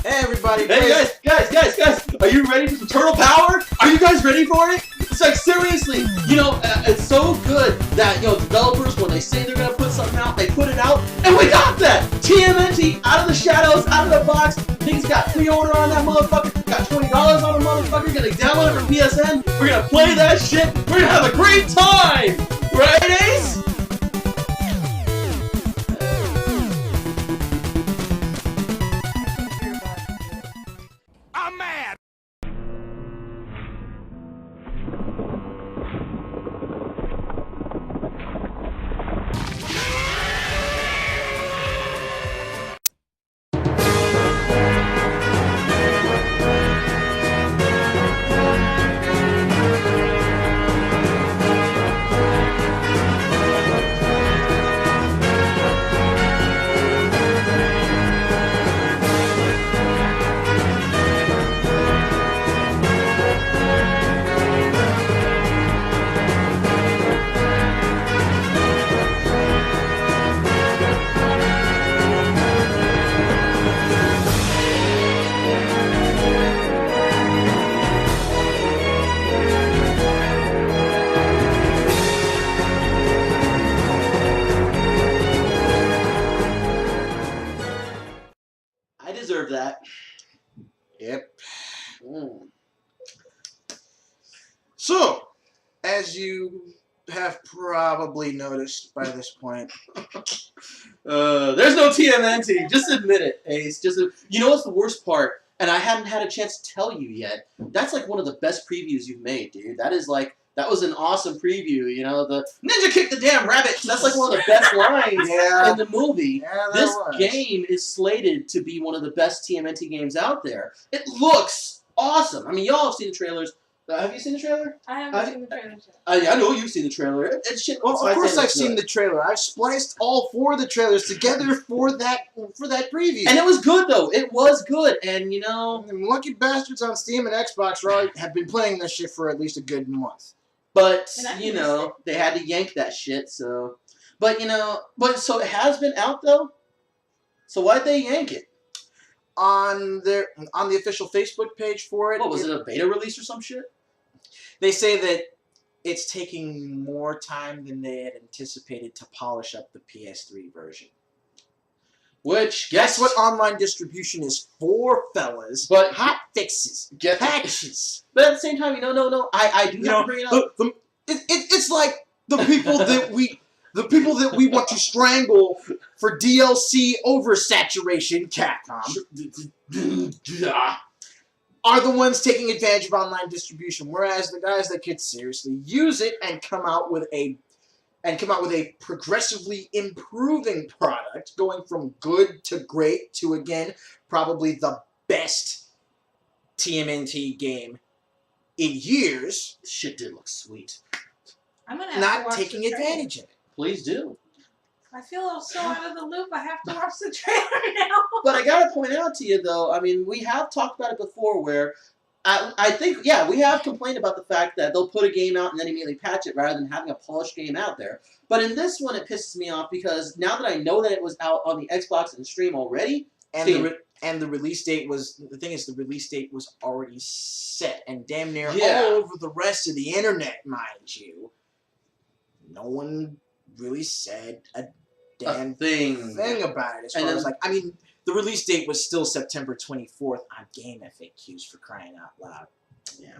Hey everybody! Hey guys! Are you ready for some turtle power? Are you guys ready for it? It's like seriously, you know, it's so good that developers when they say they're gonna put something out, they put it out, and we got that TMNT out of the shadows, out of the box. Things got pre-order on that motherfucker. Got $20 on the motherfucker. Gonna download it from PSN. We're gonna play that shit. We're gonna have a great time, right, Ace? I'm mad! I deserve that. Yep. So, as you have probably noticed by this point, There's no TMNT. Just admit it, Ace. You know what's the worst part? And I hadn't had a chance to tell you yet. That's like one of the best previews you've made, dude. That was an awesome preview. You know, the ninja kicked the damn rabbit. That's like one of the best lines in the movie. Yeah, This game is slated to be one of the best TMNT games out there. It looks awesome. I mean, y'all have seen the trailers. Have you seen the trailer? I haven't seen the trailer yet. I know you've seen the trailer. It's shit. Well, of course I've seen the trailer. I've spliced all 4 of the trailers together for that preview. And it was good, though. It was good. And, you know... And lucky bastards on Steam and Xbox have been playing this shit for at least a good month. But, you know, they had to yank that shit, so... But, you know... So it has been out, though? So why'd they yank it? On the official Facebook page for it... What, was it a beta release or some shit? They say that it's taking more time than they had anticipated to polish up the PS3 version. Which, That's what online distribution is for, fellas. But hot fixes, patches. But at the same time, no. I do have to bring it up. It's like the people that we want to strangle for DLC oversaturation, Capcom, are the ones taking advantage of online distribution, whereas the guys that could seriously use it and come out with a progressively improving product, going from good to great to, again, probably the best TMNT game in years. This shit did look sweet. I'm gonna have to Not watch taking the trailer. advantage of it. Please do. I feel so out of the loop. I have to watch the trailer now. But I gotta point out to you, though, I mean, we have talked about it before where I think, yeah, we have complained about the fact that they'll put a game out and then immediately patch it rather than having a polished game out there. But in this one, it pisses me off because now that I know that it was out on the Xbox and Stream already, and the release date was, the thing is, the release date was already set and damn near all over the rest of the internet, mind you. No one really said a damn thing about it. As far as, like, I mean, the release date was still September 24th on Game FAQs, for crying out loud. Yeah.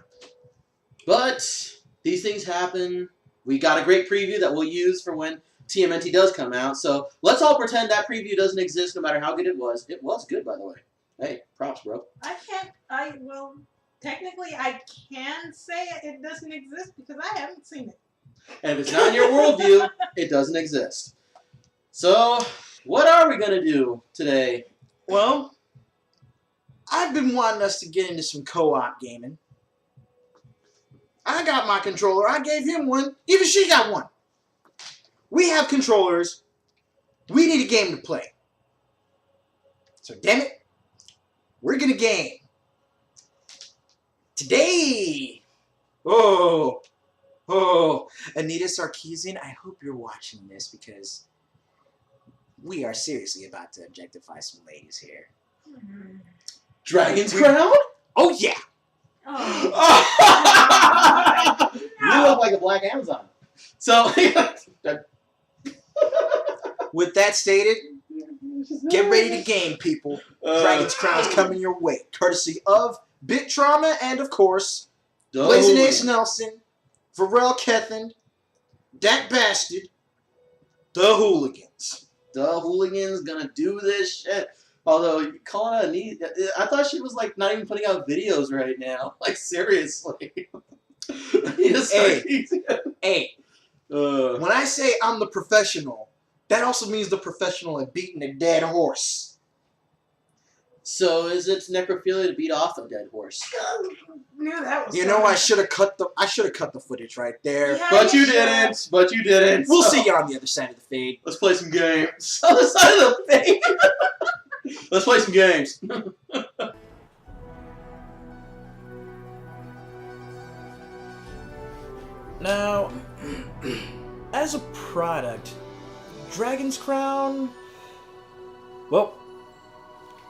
But these things happen. We got a great preview that we'll use for when TMNT does come out. So let's all pretend that preview doesn't exist no matter how good it was. It was good, by the way. Hey, props, bro. Well, technically I can say it doesn't exist because I haven't seen it. And if it's not in your worldview, it doesn't exist. So, what are we going to do today? Well, I've been wanting us to get into some co-op gaming. I got my controller. I gave him one. Even she got one. We have controllers. We need a game to play. So, damn it, we're going to game. Today. Oh, Anita Sarkeesian, I hope you're watching this because we are seriously about to objectify some ladies here. Dragon's Crown? Oh yeah. Oh. You look like a black Amazon. So, with that stated, get ready to game, people. Dragon's Crown's coming your way, courtesy of Bit Trauma and, of course, Blazing Ace Nelson, Varel Kethin, that bastard, the Hooliganz. The Hooliganz gonna do this shit. Although, calling out neat, I thought she was like not even putting out videos right now. Like, seriously. Hey. When I say I'm the professional, that also means the professional at beating a dead horse. So is it necrophilia to beat off a dead horse? Knew that was You know, I should have cut the footage right there. Yeah, But you should. didn't. But you didn't. We'll So, see you on the other side of the fade. let's play some games. On the side of the fade. Let's play some games. Now, as a product, Dragon's Crown... Well,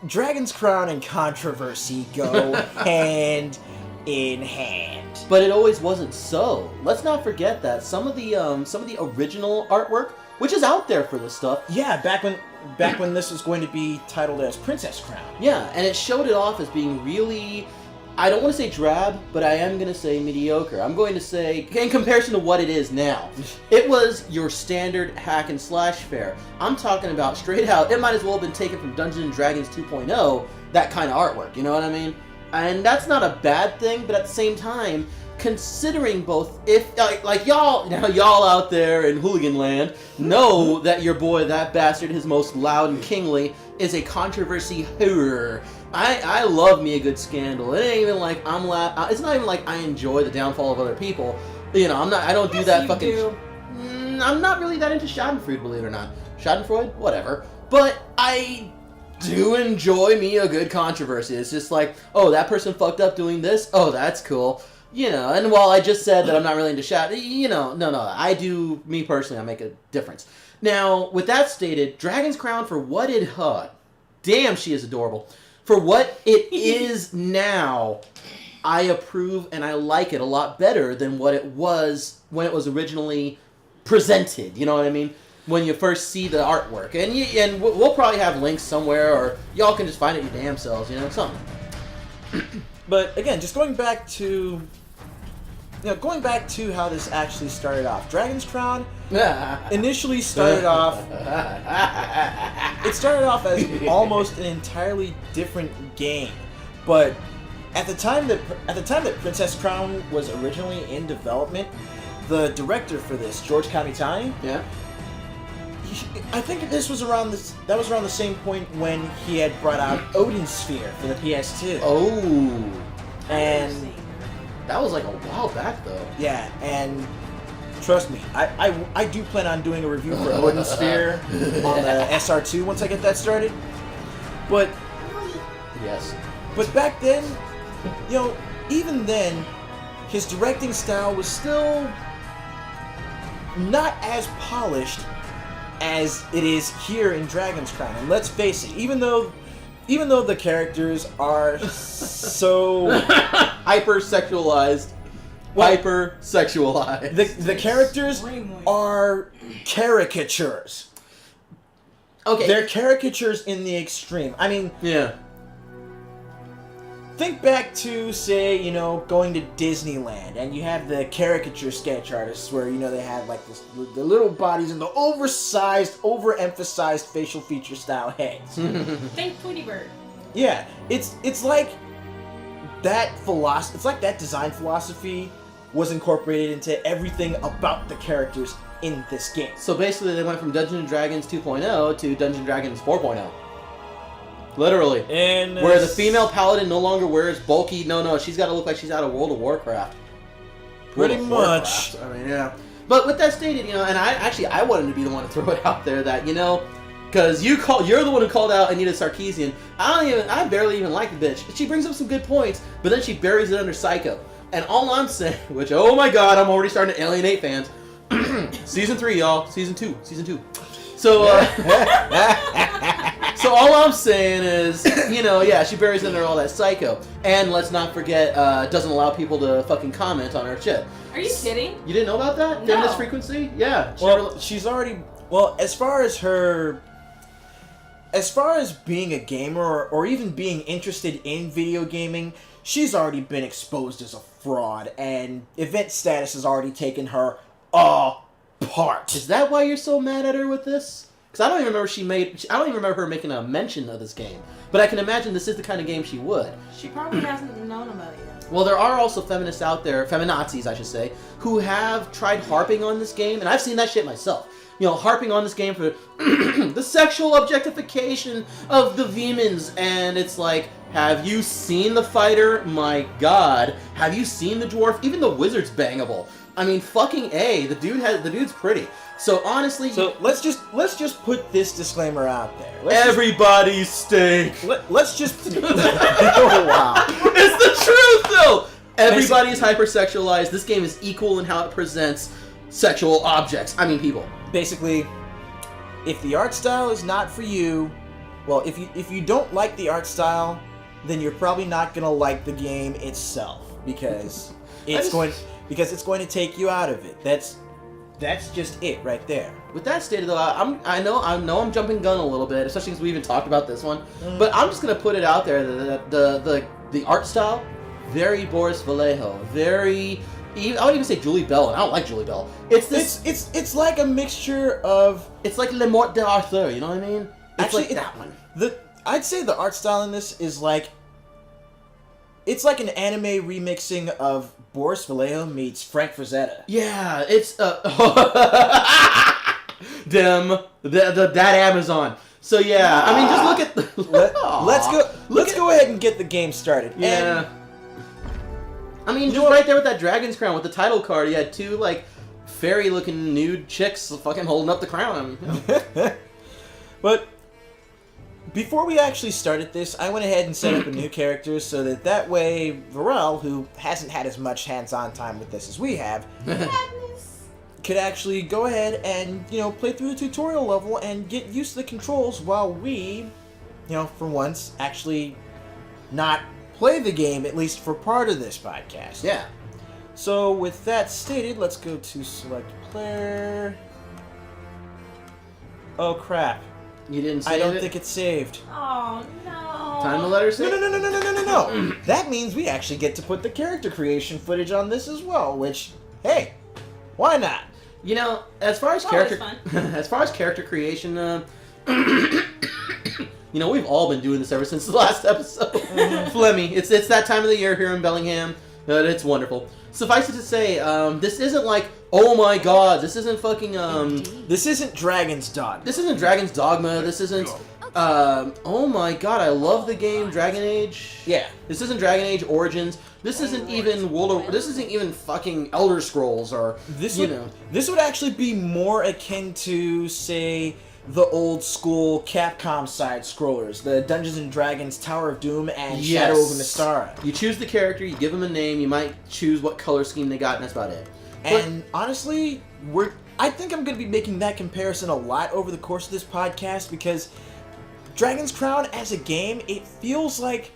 Dragon's Crown and controversy go hand in hand. But it always wasn't so. Let's not forget that some of the original artwork, which is out there for this stuff. Yeah, back when this was going to be titled as Princess Crown. Yeah, and it showed it off as being really, I don't want to say drab, but I am going to say mediocre. I'm going to say, in comparison to what it is now, it was your standard hack and slash fare. I'm talking about straight out, it might as well have been taken from Dungeons & Dragons 2.0, that kind of artwork, you know what I mean? And that's not a bad thing, but at the same time, considering both, if like y'all out there in Hooligan Land know that your boy, that bastard, his most loud and kingly, is a controversy horror. I love me a good scandal. It ain't even like it's not even like I enjoy the downfall of other people. You know, I don't do that fucking. Do. I'm not really that into Schadenfreude, believe it or not. Schadenfreude, whatever. But I do enjoy me a good controversy. It's just like, oh, that person fucked up doing this. Oh, that's cool. You know, and while I just said that I'm not really into no, I do, me personally, I make a difference. Now, with that stated, Dragon's Crown, for what it damn, she is adorable. For what it is now, I approve and I like it a lot better than what it was when it was originally presented. You know what I mean? When you first see the artwork. And we'll probably have links somewhere, or y'all can just find it your damn selves, you know, something. But again, just going back to how this actually started off. Dragon's Crown initially started off. It started off as almost an entirely different game, but at the time that Princess Crown was originally in development, the director for this, George Kamitani, I think this was around that was around the same point when he had brought out Odin Sphere for the PS2. Oh, and that was like a while back though. Yeah, and trust me, I do plan on doing a review for Odin Sphere on the SR2 once I get that started. But yes, but back then, even then, his directing style was still not as polished as it is here in Dragon's Crown. And let's face it, even though the characters are so hypersexualized, the characters are caricatures. Okay, They're caricatures in the extreme. I mean, yeah. Think back to, say, going to Disneyland, and you have the caricature sketch artists where, they have like the little bodies and the oversized, overemphasized facial feature style heads. Think Tweety Bird. Yeah, it's like that philosophy. It's like that design philosophy was incorporated into everything about the characters in this game. So basically, they went from Dungeons & Dragons 2.0 to Dungeons & Dragons 4.0. Literally. Where the female paladin no longer wears bulky... No, she's got to look like she's out of World of Warcraft. Pretty much. I mean, yeah. But with that stated, and I wanted to be the one to throw it out there that, because you're the one who called out Anita Sarkeesian. I barely even like the bitch. She brings up some good points, but then she buries it under Psycho. And all I'm saying, which, oh my god, I'm already starting to alienate fans. Season 3, y'all. Season 2. So, So all I'm saying is, she buries in there all that psycho. And let's not forget, doesn't allow people to fucking comment on her shit. Are you kidding? You didn't know about that? No. Feminist frequency? Yeah. Well, she's already... Well, as far as being a gamer or even being interested in video gaming, she's already been exposed as a fraud, and event status has already taken her apart. Is that why you're so mad at her with this? Because I don't even remember her making a mention of this game. But I can imagine this is the kind of game she would. She probably hasn't known about it yet. Well, there are also feminists out there, feminazis I should say, who have tried harping on this game, and I've seen that shit myself. Harping on this game for the sexual objectification of the Vemans, and it's like, have you seen the fighter? My god. Have you seen the dwarf? Even the wizard's bangable. I mean, fucking A. The dude's pretty. So honestly, let's just put this disclaimer out there. Everybody's steak. Let's just. Oh wow! It's the truth, though. Everybody's hypersexualized. This game is equal in how it presents sexual objects. I mean, people. Basically, if the art style is not for you, well, if you don't like the art style, then you're probably not gonna like the game itself because it's going to take you out of it. That's just it right there. With that stated, though, I know I'm jumping gun a little bit, especially because we even talked about this one. But I'm just gonna put it out there that the art style, very Boris Vallejo, very. I would even say Julie Bell, and I don't like Julie Bell. It's like a mixture of. It's like Le Mort d'Arthur, you know what I mean? It's Actually, like that one. I'd say the art style in this is like. It's like an anime remixing of Boris Vallejo meets Frank Frazetta. Yeah, it's that Amazon. So yeah, I mean, just look at let's go ahead and get the game started. Yeah. I mean, just right there with that dragon's crown with the title card, you had two like fairy-looking nude chicks fucking holding up the crown. But before we actually started this, I went ahead and set up a new character so that way Varel, who hasn't had as much hands-on time with this as we have, could actually go ahead and, play through the tutorial level and get used to the controls while we, for once, actually not play the game, at least for part of this podcast. Yeah. So with that stated, let's go to select player. Oh crap. You didn't save I don't it? think it's saved. Oh, no. Time to let her save? No. That means we actually get to put the character creation footage on this as well, which, hey, why not? As far as character creation, we've all been doing this ever since the last episode. Flemmy, it's that time of the year here in Bellingham. It's wonderful. Suffice it to say, this isn't like, oh my god, this isn't fucking, This isn't Dragon's Dogma. This isn't Dragon's Dogma, this isn't, oh my god, I love the game Dragon Age. Yeah. This isn't Dragon Age Origins. This isn't even this isn't even fucking Elder Scrolls or, This would actually be more akin to, say, the old school Capcom side-scrollers, the Dungeons & Dragons Tower of Doom and Shadow of Mystara. You choose the character, you give them a name, you might choose what color scheme they got, and that's about it. And honestly, I think I'm going to be making that comparison a lot over the course of this podcast because Dragon's Crown as a game, it feels like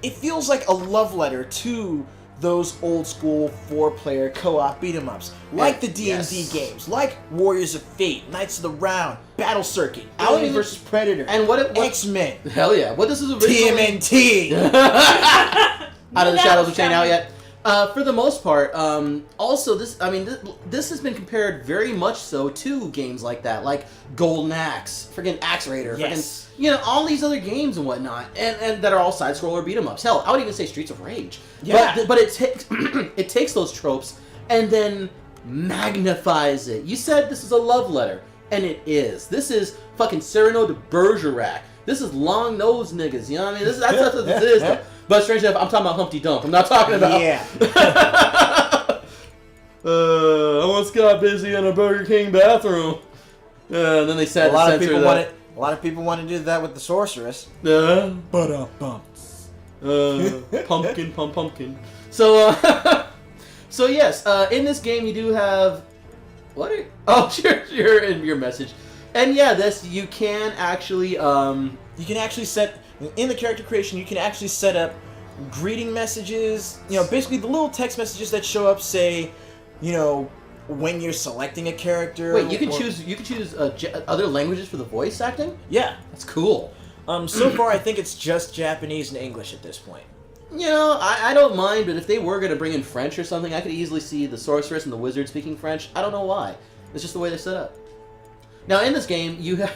a love letter to those old school 4-player co-op beat-em-ups, like the D&D games, like Warriors of Fate, Knights of the Round, Battle Circuit, Alien vs. Predator, and X-Men. Hell yeah! What this is originally TMNT. Out of the Shadows of Chain out yet? For the most part, also this has been compared very much so to games like that, like Golden Axe, freaking Axe Raider, yes. all these other games and whatnot, and that are all side-scroller beat-em-ups. Hell, I would even say Streets of Rage. Yeah. But it takes it takes those tropes and then magnifies it. You said this is a love letter, and it is. This is fucking Cyrano de Bergerac. This is long-nosed niggas, you know what I mean? That's what this is. But strange enough, I'm talking about Humpty Dump. I'm not talking about... Yeah. I once got busy in a Burger King bathroom. And then they said a lot of people want to do that with the sorceress. Pumpkin. So yes, in this game you do have... What are you... Oh, you're in your message. And yeah, you can actually You can actually set in the character creation. You can actually set up greeting messages. You know, basically the little text messages that show up say, you know, when you're selecting a character. Wait, you can choose. You can choose other languages for the voice acting. Yeah, that's cool. So far I think it's just Japanese and English at this point. You know, I don't mind, but if they were going to bring in French or something, I could easily see the sorceress and the wizard speaking French. I don't know why. It's just the way they're set up. Now, in this game, you have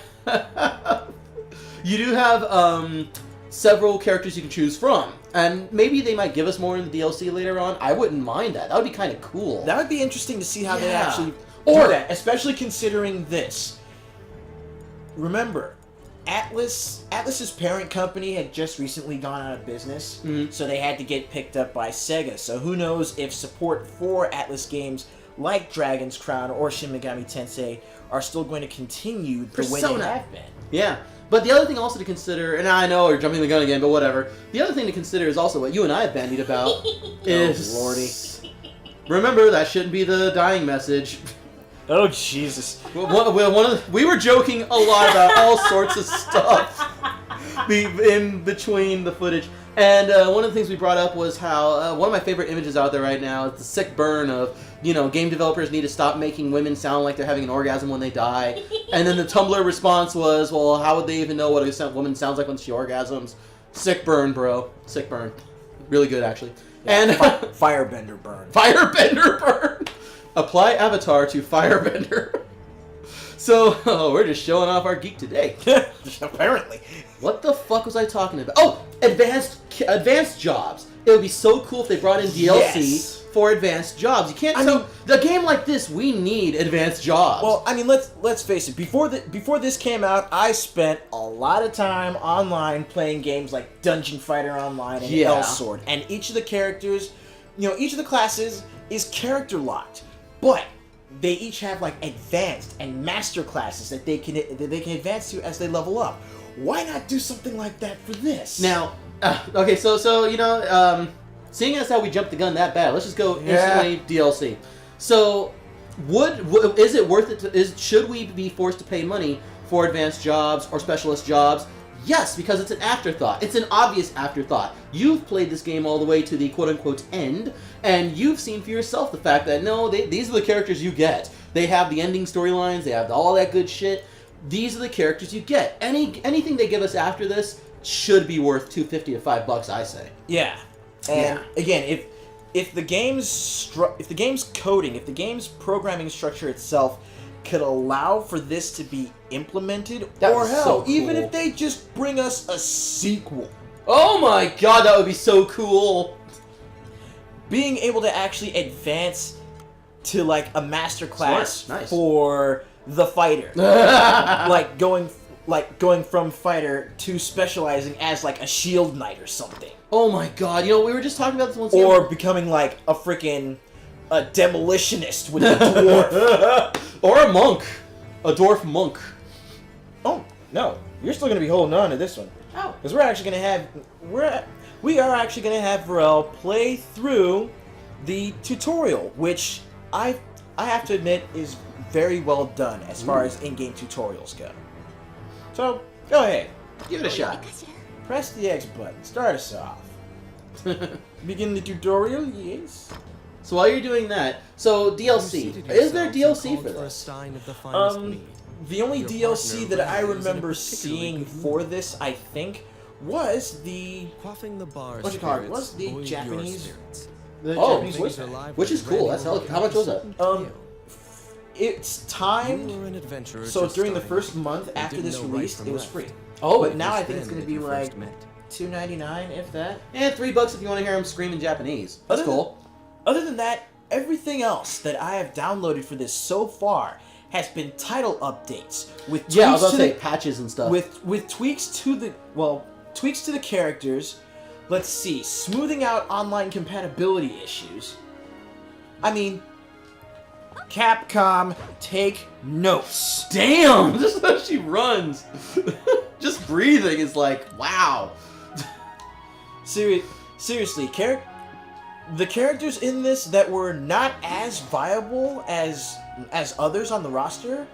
you do have several characters you can choose from, and maybe they might give us more in the DLC later on. I wouldn't mind that. That would be kind of cool. That would be interesting to see how they actually do that, especially considering this. Remember, Atlus's parent company had just recently gone out of business, so they had to get picked up by Sega. So who knows if support for Atlus games like Dragon's Crown or Shin Megami Tensei are still going to continue the way they have been. Yeah. But the other thing also to consider, and I know we're jumping the gun again, but whatever. The other thing to consider is also what you and I have bandied about is... Oh, lordy. Remember, that shouldn't be the dying message. Oh, Jesus. We were joking a lot about all sorts of stuff in between the footage. And one of the things we brought up was how one of my favorite images out there right now is the sick burn of, you know, game developers need to stop making women sound like they're having an orgasm when they die. And then the Tumblr response was, well, how would they even know what a woman sounds like when she orgasms? Sick burn, bro. Sick burn. Really good, actually. Yeah, and Firebender burn. Firebender burn! Apply avatar to Firebender. So, we're just showing off our geek today. Apparently. What the fuck was I talking about? Oh, advanced jobs. It would be so cool if they brought in DLC for advanced jobs. You can't tell the game like this. We need advanced jobs. Well, I mean, let's face it. Before this came out, I spent a lot of time online playing games like Dungeon Fighter Online and Elsword, and each of the characters, you know, each of the classes is character locked, but they each have like advanced and master classes that they can advance to as they level up. Why not do something like that for this? Now, okay, so you know, seeing as how we jumped the gun that bad, let's just go instantly DLC. So, is it worth it? Should we be forced to pay money for advanced jobs or specialist jobs? Yes, because it's an afterthought. It's an obvious afterthought. You've played this game all the way to the quote-unquote end, and you've seen for yourself the fact that, no, these are the characters you get. They have the ending storylines, they have all that good shit. These are the characters you get. Anything they give us after this should be worth $2.50 to $5, I say. Yeah. And again, if the game's coding, if the game's programming structure itself could allow for this to be implemented, or hell, even if they just bring us a sequel. Oh my god, that would be so cool! Being able to actually advance to like a master class for the fighter, like going from fighter to specializing as like a shield knight or something. Oh my god, you know, we were just talking about this once. Or becoming like a freaking demolitionist with a dwarf. Or a monk. A dwarf monk. Oh, no. You're still going to be holding on to this one. Oh. Because we are actually going to have Varel play through the tutorial, which I have to admit is very well done as far as in-game tutorials go. So, go ahead. Give it a shot. Press the X button. Start us off. Begin the tutorial, yes. So while you're doing that, so DLC. Is there DLC for this? The only DLC that I remember seeing for this, I think, was the Was the Japanese? Japanese voice, which is cool. That's how much was that? It's timed. So during the first month after this released, it was free. Oh, but now I think it's going to be like $2.99, if that. And $3 if you want to hear him scream in Japanese. That's cool. Other than that, everything else that I have downloaded for this so far has been title updates with tweaks I was about to say patches and stuff. With tweaks to the characters. Let's see, smoothing out online compatibility issues. I mean, Capcom, take notes. Damn, just how she runs. Just breathing is like, wow. Seriously, the characters in this that were not as viable as others on the roster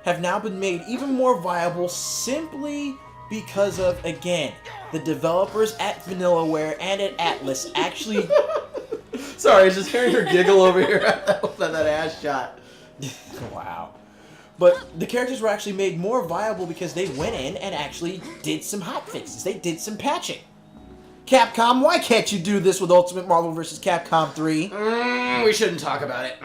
have now been made even more viable simply because of, again, the developers at Vanillaware and at Atlus actually... Sorry, just hearing her giggle over here at that ass shot. Wow. But the characters were actually made more viable because they went in and actually did some hotfixes. They did some patching. Capcom, why can't you do this with Ultimate Marvel vs. Capcom 3? We shouldn't talk about it.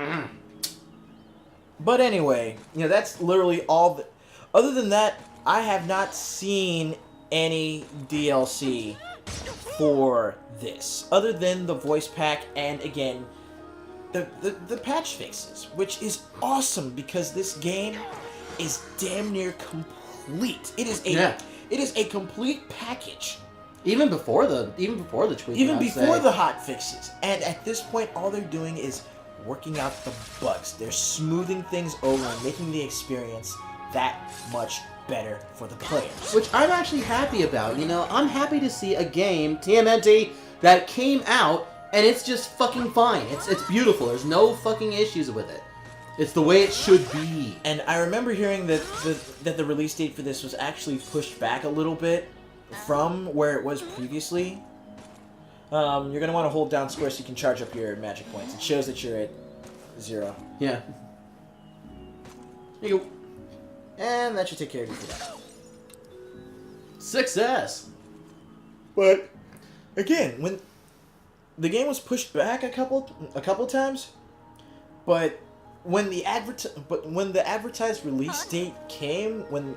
But anyway, that's literally all. Other than that, I have not seen any DLC for this, other than the voice pack and, again, the patch fixes, which is awesome because this game is damn near complete. It is a complete package. Even before the tweak. Even before the hot fixes. And at this point, all they're doing is working out the bugs. They're smoothing things over and making the experience that much better for the players. Which I'm actually happy about. I'm happy to see a game, TMNT, that came out and it's just fucking fine. It's beautiful. There's no fucking issues with it. It's the way it should be. And I remember hearing that the release date for this was actually pushed back a little bit from where it was previously. You're going to want to hold down square so you can charge up your magic points. It shows that you're at 0. Yeah. Here you go. And that should take care of you for that. Success! But, again, when the game was pushed back a couple times, but when the advertised release date came, when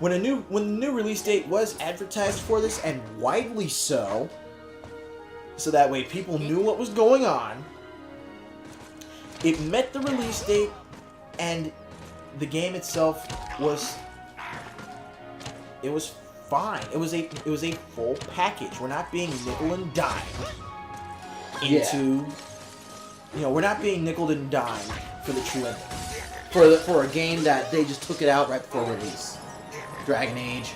the new release date was advertised for this, and widely so that way people knew what was going on, it met the release date, and the game itself was fine. It was a full package. We're not being nickel and dime into we're not being nickel and dime for the true ending. For a game that they just took it out right before release. Dragon Age.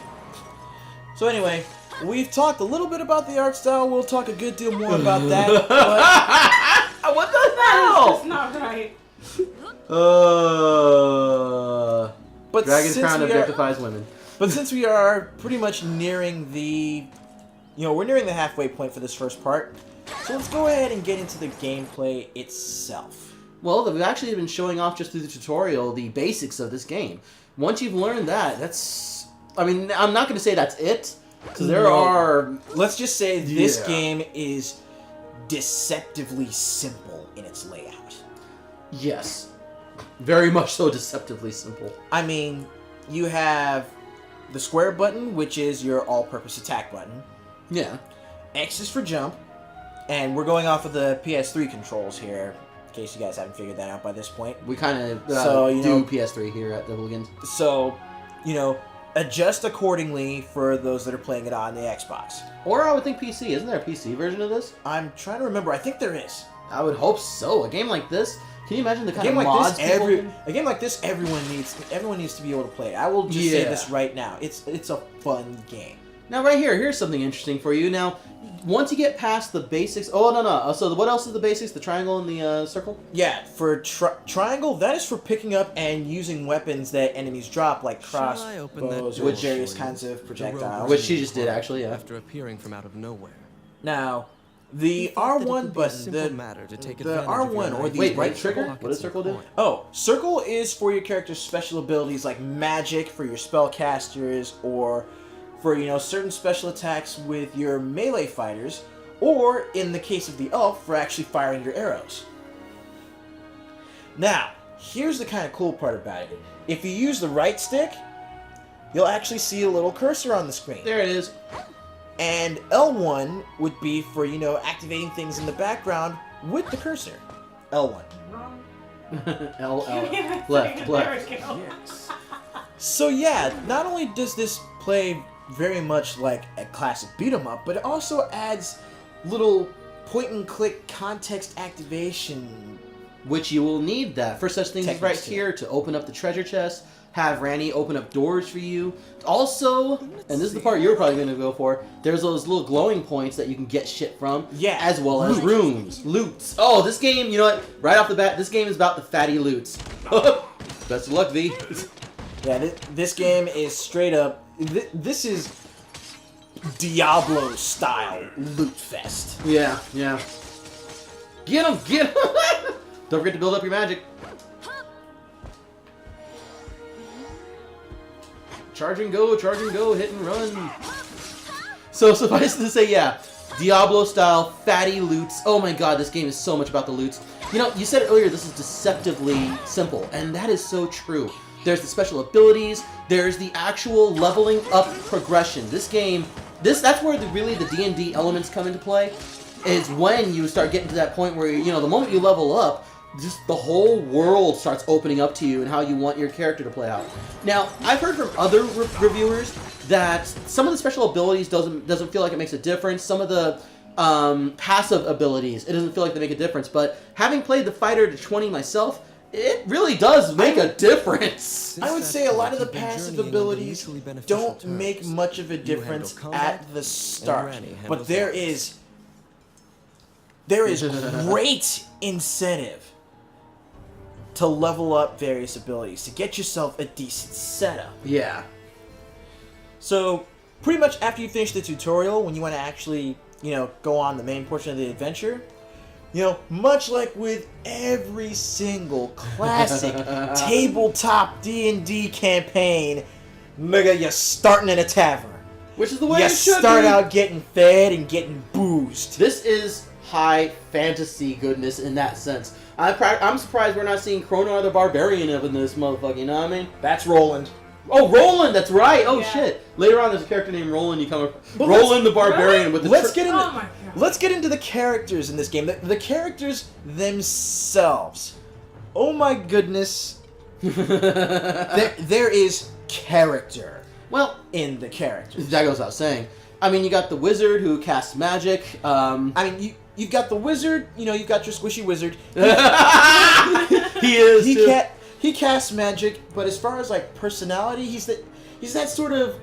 So anyway, we've talked a little bit about the art style. We'll talk a good deal more about that. But what the hell? That's not right. But Dragon's Crown objectifies women. But since we are pretty much nearing we're nearing the halfway point for this first part, so let's go ahead and get into the gameplay itself. Well, they've actually been showing off just through the tutorial the basics of this game. Once you've learned that, I'm not going to say that's it, because there are... Let's just say this game is deceptively simple in its layout. Yes. Very much so deceptively simple. I mean, you have the square button, which is your all-purpose attack button. Yeah. X is for jump, and we're going off of the PS3 controls here, in case you guys haven't figured that out by this point. We kind of do PS3 here at the Hooliganz. So, adjust accordingly for those that are playing it on the Xbox. Or I would think PC. Isn't there a PC version of this? I'm trying to remember. I think there is. I would hope so. A game like this... Can you imagine the kind of like mods a game like this, everyone needs to be able to play. I will just say this right now. It's a fun game. Now, right here, here's something interesting for you. Now, once you get past the basics... Oh, no. So what else is the basics? The triangle and the circle? Yeah, for triangle, that is for picking up and using weapons that enemies drop, like crossbows or various kinds of projectiles. Which she just did, actually, yeah. After appearing from out of nowhere. Now... The R1 button, the R1 or the right trigger? What does circle do? Oh, circle is for your character's special abilities like magic for your spellcasters, or for certain special attacks with your melee fighters, or in the case of the elf for actually firing your arrows. Now, here's the kind of cool part about it. If you use the right stick, you'll actually see a little cursor on the screen. There it is. And L1 would be for, activating things in the background with the cursor. L1. L. Left. Yes. So yeah, not only does this play very much like a classic beat 'em up, but it also adds little point-and-click context activation. Which you will need that for such things as right here to open up the treasure chest, have Randy open up doors for you. Also, and this is the part you're probably going to go for, there's those little glowing points that you can get shit from. Yeah. As well as rooms. Loots. Oh, this game, you know what? Right off the bat, this game is about the fatty loots. Best of luck, V. Yeah, this game is straight up. This is Diablo style loot fest. Yeah, yeah. Get him, get him! Don't forget to build up your magic. Charge and go, hit and run. So suffice to say, yeah, Diablo style fatty loots. Oh my god, this game is so much about the loots. You know, you said earlier this is deceptively simple, and that is so true. There's the special abilities, there's the actual leveling up progression. This game, that's where really the D&D elements come into play, is when you start getting to that point where, you know, the moment you level up, just the whole world starts opening up to you and how you want your character to play out. Now, I've heard from other reviewers that some of the special abilities doesn't feel like it makes a difference. Some of the passive abilities, it doesn't feel like they make a difference. But having played the Fighter to 20 myself, it really does make a difference. I would say a lot of the passive abilities don't make much of a difference at the start, but there is great incentive to level up various abilities, to get yourself a decent setup. Yeah. So, pretty much after you finish the tutorial, when you want to actually, you know, go on the main portion of the adventure, you know, much like with every single classic tabletop D&D campaign, nigga, you're starting in a tavern. Which is the way you it should start be. out getting fed and getting boozed. This is high fantasy goodness in that sense. I'm surprised we're not seeing Chrono the Barbarian up in this motherfucker, you know what I mean? That's Roland. Oh, Roland, that's right. Oh, Yeah. shit. Later on, there's a character named Roland. You come up. Roland the Barbarian with the... Let's get Oh into my god. let's get into the characters in this game. The characters themselves. Oh my goodness. there is character. Well, In the characters. that goes without saying. I mean, you got the wizard who casts magic. I mean, you've got the wizard. You know, you've got your squishy wizard. He is. too. He casts magic, but as far as like personality, he's that sort of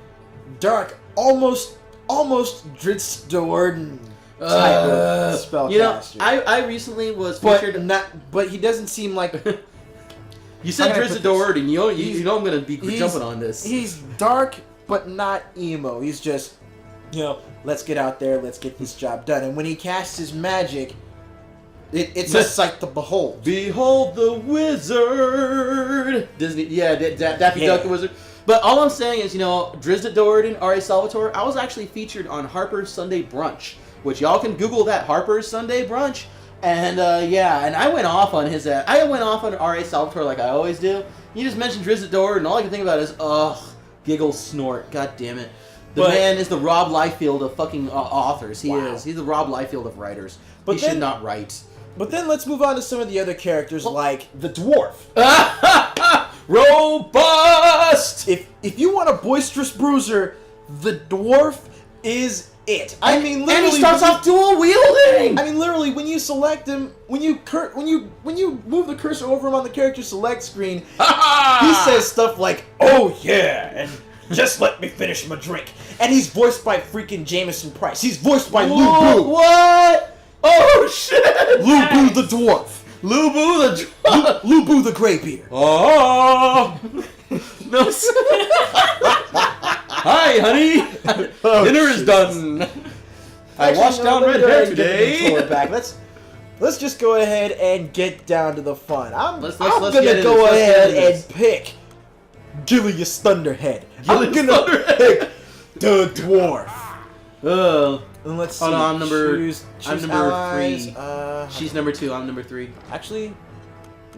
dark, almost Dritz de Warden type of spellcaster. You know, I recently was featured. But he doesn't seem like. You said I'm gonna Drizzt put Doherty, and you know I'm gonna be jumping on this. He's dark, but not emo. He's just, you know, let's get out there, let's get this job done. And when he casts his magic, it's a sight to behold. Behold the wizard! Disney, yeah, Daffy Duck the wizard. But all I'm saying is, you know, Drizzt Doherty and R.A. Salvatore, I was actually featured on Harper's Sunday Brunch, which y'all can Google that, Harper's Sunday Brunch. And, yeah, and I went off on R.A. Salvatore like I always do. You just mentioned Drizzt Doherty, and all I can think about is, ugh, giggle, snort, god damn it. The man is the Rob Liefeld of fucking authors. He is. He's the Rob Liefeld of writers. But he should not write. But then let's move on to some of the other characters, like the dwarf. Robust! If you want a boisterous bruiser, the dwarf is it. I mean, literally, and he starts off dual wielding. I mean, literally, when you select him, when you move the cursor over him on the character select screen, he says stuff like, "Oh yeah," and "Just let me finish my drink." And he's voiced by freaking Jameson Price. He's voiced by Lou Boo. What? Oh shit! Lou Boo the dwarf. Lou Boo the dwarf. Lou Boo the graybeard. Oh no! Hi, honey. Dinner is done. I washed down red hair today. Let's just go ahead and get down to the fun. I'm gonna get go into ahead this. and pick Gilius Thunderhead. Gilius I'm gonna Thunderhead. pick the dwarf. And let's see. Oh no, I'm number Choose number allies. 3. She's number 2. I'm number 3. Actually,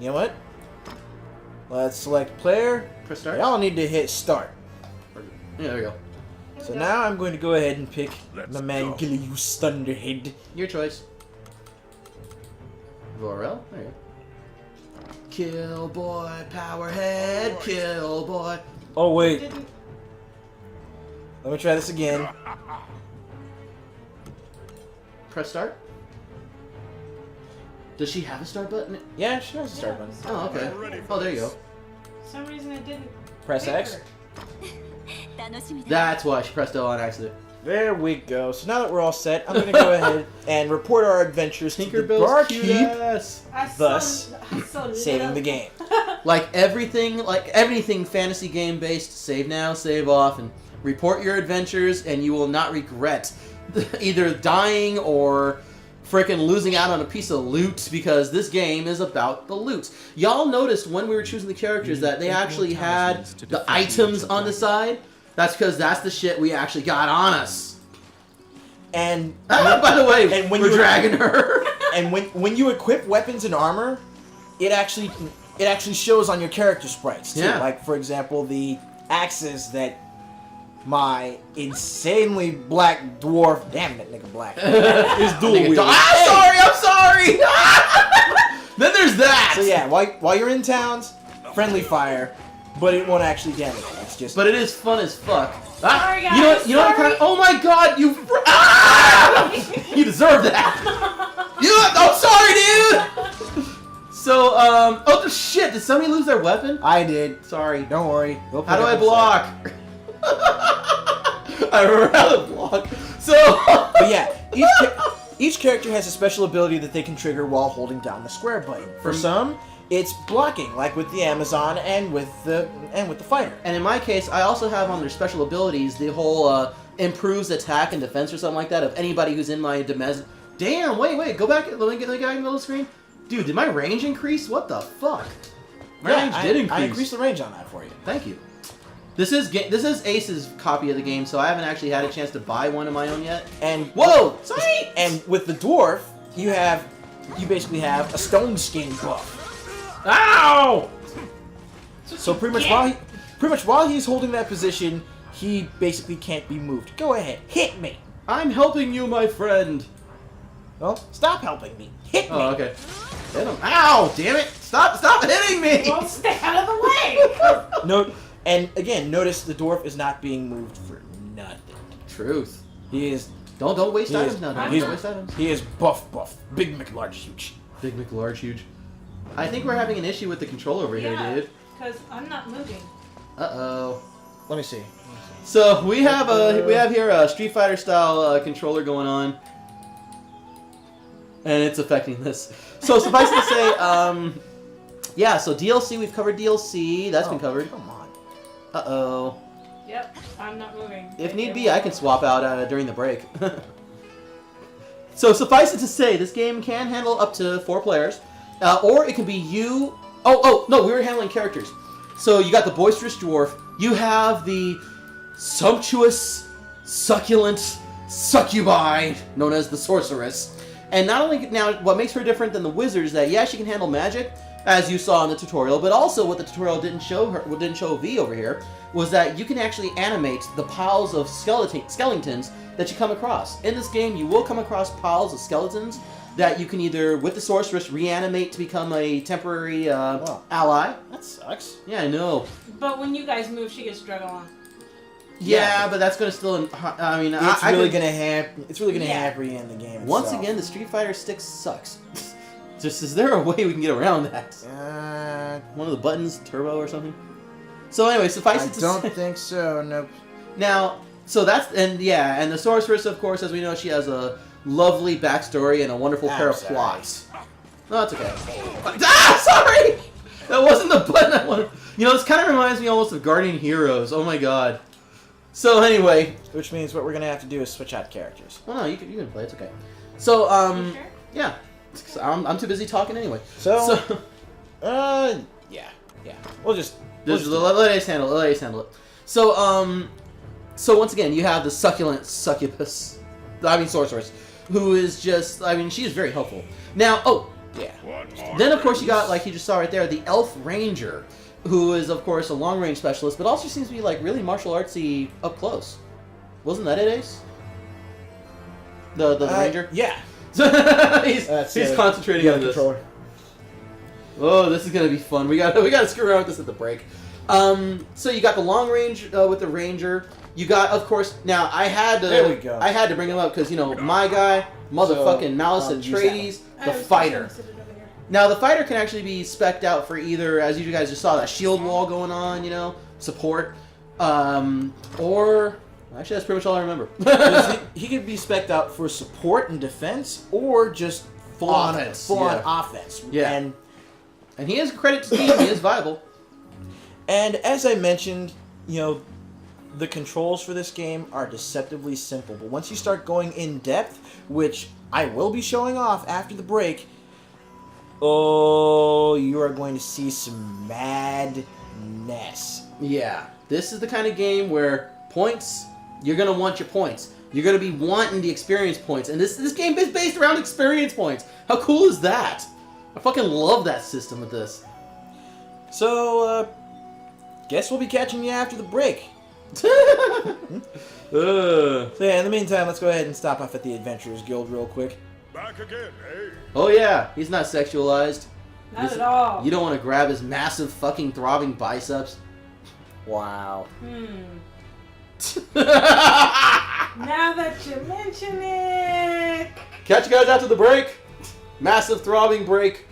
you know what? Let's select player. Press start. Y'all need to hit start. Yeah, there we go. So now I'm going to go ahead and pick my man Gilius Thunderhead. Your choice. Vorel. There you go. Kill boy, powerhead, kill boy. Oh wait. Let me try this again. Press start. Does she have a start button? Yeah, she has a start button. Oh, okay. Oh, there you go. For some reason it didn't. Press pick X. her. That's why she pressed O on accident. There we go. So now that we're all set, I'm going to go ahead and report our adventures to the Tinkerbell's cute barkeep, ass. I thus so lit saving up. the game. like everything fantasy game based, save now, save off, and report your adventures, and you will not regret either dying or frickin' losing out on a piece of loot, because this game is about the loot. Y'all noticed when we were choosing the characters that they actually had the items on the side? That's because that's the shit we actually got on us. And by the way, and when we're dragging her. And when you equip weapons and armor, it actually shows on your character sprites too. Yeah. Like for example, the axes that my insanely black dwarf, damn that nigga black, is dual wielding. I'm sorry. Then there's that. So yeah, while you're in towns, friendly fire, but it won't actually damage you. It's just. But it is fun as fuck. Sorry, guys, You know what kind of, oh my god, you you deserve that. I'm sorry, dude. So oh shit, did somebody lose their weapon? I did. Sorry. Don't worry. How do I block? I remember how to block. So But yeah, each character has a special ability that they can trigger while holding down the square button. For some, it's blocking, like with the Amazon and with the fighter. And in my case, I also have on their special abilities the whole improves attack and defense or something like that of anybody who's in my Demez. Damn, wait, go back. Let me get the guy in the middle of the screen. Dude, did my range increase? What the fuck? My range did increase. I increased the range on that for you. Thank you. This is Ace's copy of the game, so I haven't actually had a chance to buy one of my own yet. And whoa, sorry. And with the dwarf, you basically have a stone skin buff. Ow! So pretty much while he's holding that position, he basically can't be moved. Go ahead, hit me. I'm helping you, my friend. Well, stop helping me. Hit me. Oh, okay. Hit him. Ow! Damn it! Stop hitting me! Well, stay out of the way. No, and again, notice the dwarf is not being moved for nothing. Truth. He is. Don't waste items now. I'm Don't not. waste items. He is buff, big McLarge, huge. Big McLarge, huge. I think we're having an issue with the controller over here, Yeah, dude. because I'm not moving. Uh-oh. Let me see. So we have here a Street Fighter style controller going on, and it's affecting this. So suffice it to say, yeah. So DLC, we've covered DLC. That's been covered. Come on. Uh-oh. Yep, I'm not moving. If need be, I can swap out during the break. So suffice it to say, this game can handle up to 4 players, or it can be you. Oh no, we were handling characters. So you got the boisterous dwarf. You have the sumptuous, succulent succubi, known as the sorceress. And not only now, what makes her different than the wizard is that she can handle magic, as you saw in the tutorial, but also what the tutorial didn't show V over here, was that you can actually animate the piles of skeletons that you come across. In this game, you will come across piles of skeletons that you can either, with the sorceress, reanimate to become a temporary ally. That sucks. Yeah, I know. But when you guys move, she gets drug along. Yeah, but that's going to still... I mean, It's really gonna hamper you in the game. Once itself. again, the Street Fighter stick sucks. Just, is there a way we can get around that? One of the buttons, turbo or something? So anyway, suffice it to say... I don't think so, nope. Now, so that's... And the sorceress, of course, as we know, she has a lovely backstory and a wonderful pair of plots. No, that's okay. Sorry! That wasn't the button I wanted. You know, this kind of reminds me almost of Guardian Heroes. Oh my god. So anyway... Which means what we're gonna have to do is switch out characters. Well, no, you can play. It's okay. So, You sure? yeah. I'm too busy talking anyway. Yeah. We'll just let Ace handle it. So, so once again, you have the succulent succubus, sorceress, who is just, she is very helpful. Now, then of course you got, like you just saw right there, the elf ranger, who is of course a long range specialist, but also seems to be like really martial artsy up close. Wasn't that it, Ace? The ranger? Yeah. he's concentrating on this. Controller. Oh, this is gonna be fun. We gotta screw around with this at the break. So you got the long range with the ranger. You got, of course, now I had to. There we go. I had to bring him up because my guy, motherfucking Malice Atreides, the fighter. Now the fighter can actually be spec'd out for either, as you guys just saw, that shield wall going on, support, or. Actually, that's pretty much all I remember. He could be spec'd out for support and defense, or just full on offense. Yeah. And And he is credit to Steam. He is viable. And as I mentioned, the controls for this game are deceptively simple. But once you start going in depth, which I will be showing off after the break, you are going to see some madness. Yeah, this is the kind of game where points, you're going to want your points. You're going to be wanting the experience points. And this game is based around experience points. How cool is that? I fucking love that system with this. So, guess we'll be catching you after the break. So yeah, in the meantime, let's go ahead and stop off at the Adventurers Guild real quick. Back again, eh? Oh yeah, he's not sexualized. Not at all. You don't want to grab his massive fucking throbbing biceps. Wow. Now that you mention it. Catch you guys after the break. Massive throbbing break.